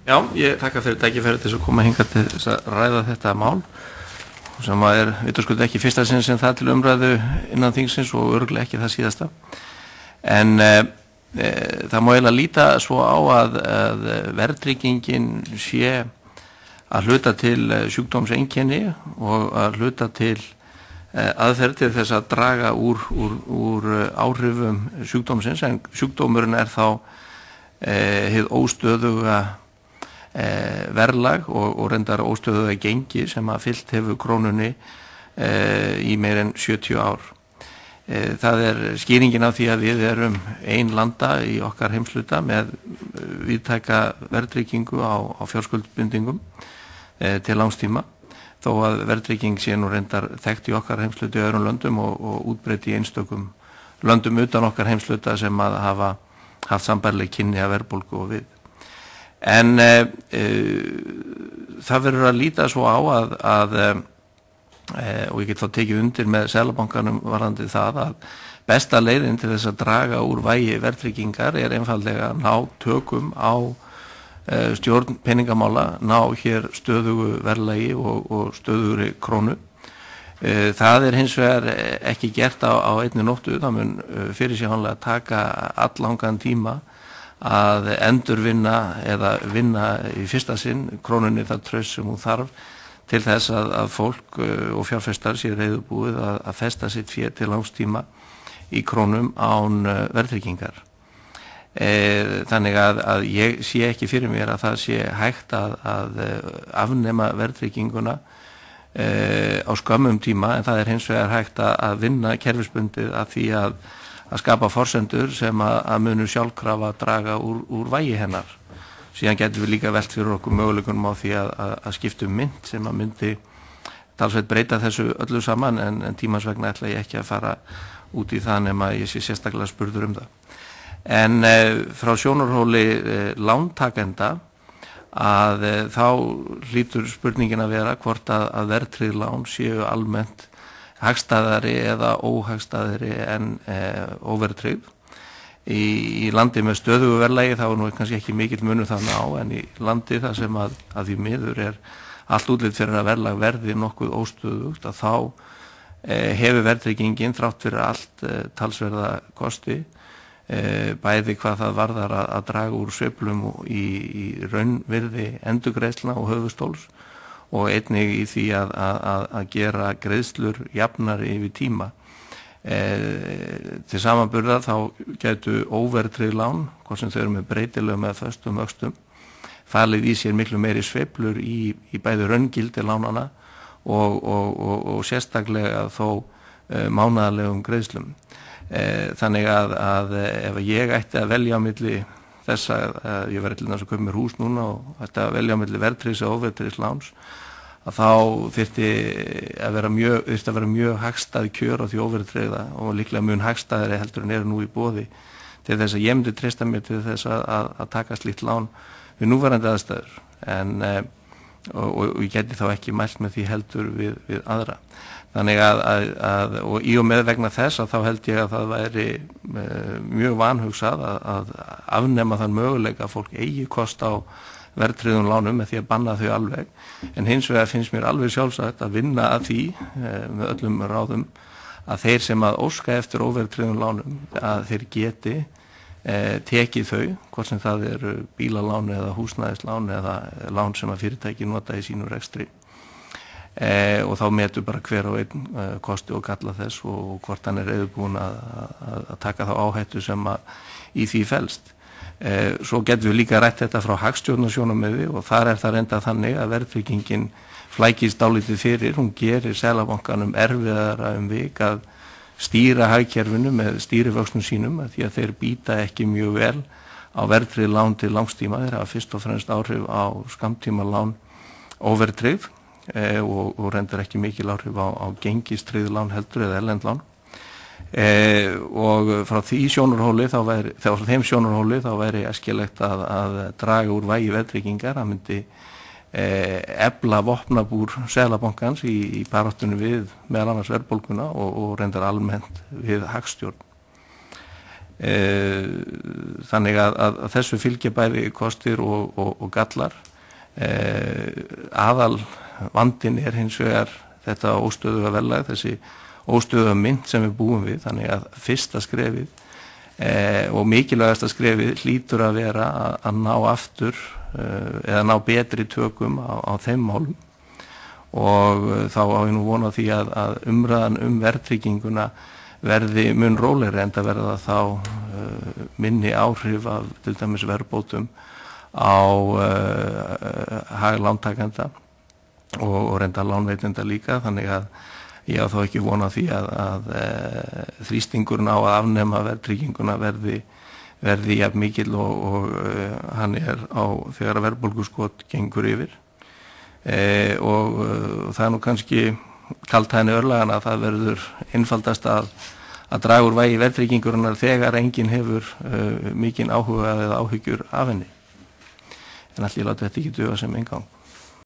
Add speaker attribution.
Speaker 1: Já, ég þakka fyrir tækifæri til að koma hingað til þess að ræða þetta mál sem vitaskuld ekki fyrsta sinn sem það til umræðu innan þingsins og örugglega ekki það síðasta. En það má eiginlega líta svo á að verðtryggingin sé að hluta til sjúkdómseinkenni og að hluta til aðferð til þess að draga úr áhrifum sjúkdómsins, en sjúkdómurinn þá hið óstöðuga verðlag og reyndar óstöðuga gengi sem að fylgt hefur krónunni í meir en 70 ár. Það skýringin á því að við erum ein landa í okkar heimshluta með víðtæka verðtryggingu á fjárskuldbindingum til langstíma, þó að verðtrygging sé nú reyndar þekkt í okkar heimshluta í öðrum löndum og útbreidd í einstökum löndum utan okkar heimshluta sem að hafa haft sambærileg kynni af verðbólgu og við. En það verður að líta svo á að og ég get þá tekið undir með Seðlabankanum varðandi það að besta leiðin til þess að draga úr vægi verðtryggingar einfaldlega að ná tökum á stjórn peningamála, ná hér stöðugu verðlagi og stöðugri krónu. Það hins vegar ekki gert á einni nóttu, það mun fyrirsjáanlega taka alllangan tíma að endurvinna eða vinna í fyrsta sinn krónunni það traust sem hún þarf til þess að fólk og fjárfestar sé reiðubúið að festa sitt fé til langstíma í krónum án verðtryggingar. Þannig að ég sé ekki fyrir mér að það sé hægt að afnema verðtrygginguna á skömmum tíma, en það hins vegar hægt að vinna kerfisbundið að því að skapa forsendur sem að munu sjálfkrafa draga úr vægi hennar. Síðan getum við líka velt fyrir okkur möguleikunum á því að skipta mynt sem að myndi talsveit breyta þessu öllu saman, en tímans vegna ætla ég ekki að fara út í það nema ég sé sérstaklega spurður um það. En frá sjónarhóli lántakenda að þá hlýtur spurningin að vera hvort að verðtryggð lán séu almennt hagstæðari eða óhagstæðari en óverðtryggð. Í landi með stöðugu verðlagi þá nú kannski ekki mikill munur þarna á, en í landi þar sem að því miður allt útlit fyrir að verðlag verði nokkuð óstöðugt, að þá hefur verðtryggingin þrátt fyrir allt talsverða kosti, bæði hvað það varðar að draga úr sveiflum í raunvirði endurgreiðslna og höfuðstóls og einnig í því að gera greiðslur jafnari yfir tíma. Til samanburða þá gætu óverðtryggð lán, hvort sem þau eru með breytilegum eða föstum vöxtum, falið í sér miklu meiri sveiflur í bæði raungildi lánana og sérstaklega þó mánaðarlegum greiðslum. Þannig að ef ég ætti að velja á milli þess að ég verði til þess að kaupa mér hús núna og ætti að velja á milli verðtryggðs og óverðtryggðs láns, að þá þyrfti að vera mjög hagstæð kjör á því óverðtryggða og líklega mun hagstæðari heldur en nú í boði til þess að ég myndi treysta mér til þess að taka slíkt lán við núverandi aðstæður, og ég geti þá ekki mælt með því heldur við aðra. Þannig og í og með vegna þess að þá held ég að það væri mjög vanhugsað að afnema þann möguleika að fólk eigi kost á verðtryggðum lánum með því að banna þau alveg, en hins vegar finnst mér alveg sjálfsagt að vinna að því með öllum ráðum að þeir sem að óska eftir óverðtryggðum lánum að þeir geti tekið þau, hvort sem það eru bílalán eða húsnæðislán eða lán sem að fyrirtæki nota í sínu rekstri, og þá metur bara hver og einn kosti og galla þess og hvort hann reiðubúinn að taka þá áhættu sem að í því felst. Svo getum við líka rætt þetta frá hagstjórnarsjónarmiði og þar það reynda þannig að verðtryggingin flækist dálítið fyrir, hún gerir Seðlabankanum erfiðara vik að stýra hagkerfinu með stýrivöxtum sínum, því að þeir býta ekki mjög vel á verðtryggð lán til langstíma. Þeir hafa fyrst og fremst áhrif á skammtíma lán óverðtryggð og reyndar ekki mikil áhrif á gengistryggð lán heldur eða erlend lán. Og frá þeim sjónarhóli þá væri æskilegt að draga úr vægi verðtryggingar. Það myndi efla vopnabúr Seðlabankans í baráttunni við meðal annars verðbólguna og reyndar almennt við hagstjórn. Þannig að þessu fylgja bæði kostir og gallar. Aðal vandinn hins vegar þetta óstöðuga verðlag, þessi óstöðuga mynt sem við búum við, þannig að fyrsta skrefið og mikilvægasta skrefið hlýtur að vera að ná aftur eða ná betri tökum á þeim málum, og þá á ég nú vona því að umræðan verðtrygginguna verði mun rólegri, enda verða þá minni áhrif af til dæmis verðbótum á hag lántakenda og reynda lánveitenda líka, þannig að ég á þá ekki vona því að þrýstingurinn á að afnema verðtrygginguna verði jafn mikill og hann á þegar verðbólguskot gengur yfir, og það nú kannski kaldhæðni örlagana að það verður einfaldast að draga úr vægi verðtryggingurinnar þegar enginn hefur mikinn áhuga eða áhyggjur af henni. En allir láta þetta ekki duga sem inngang.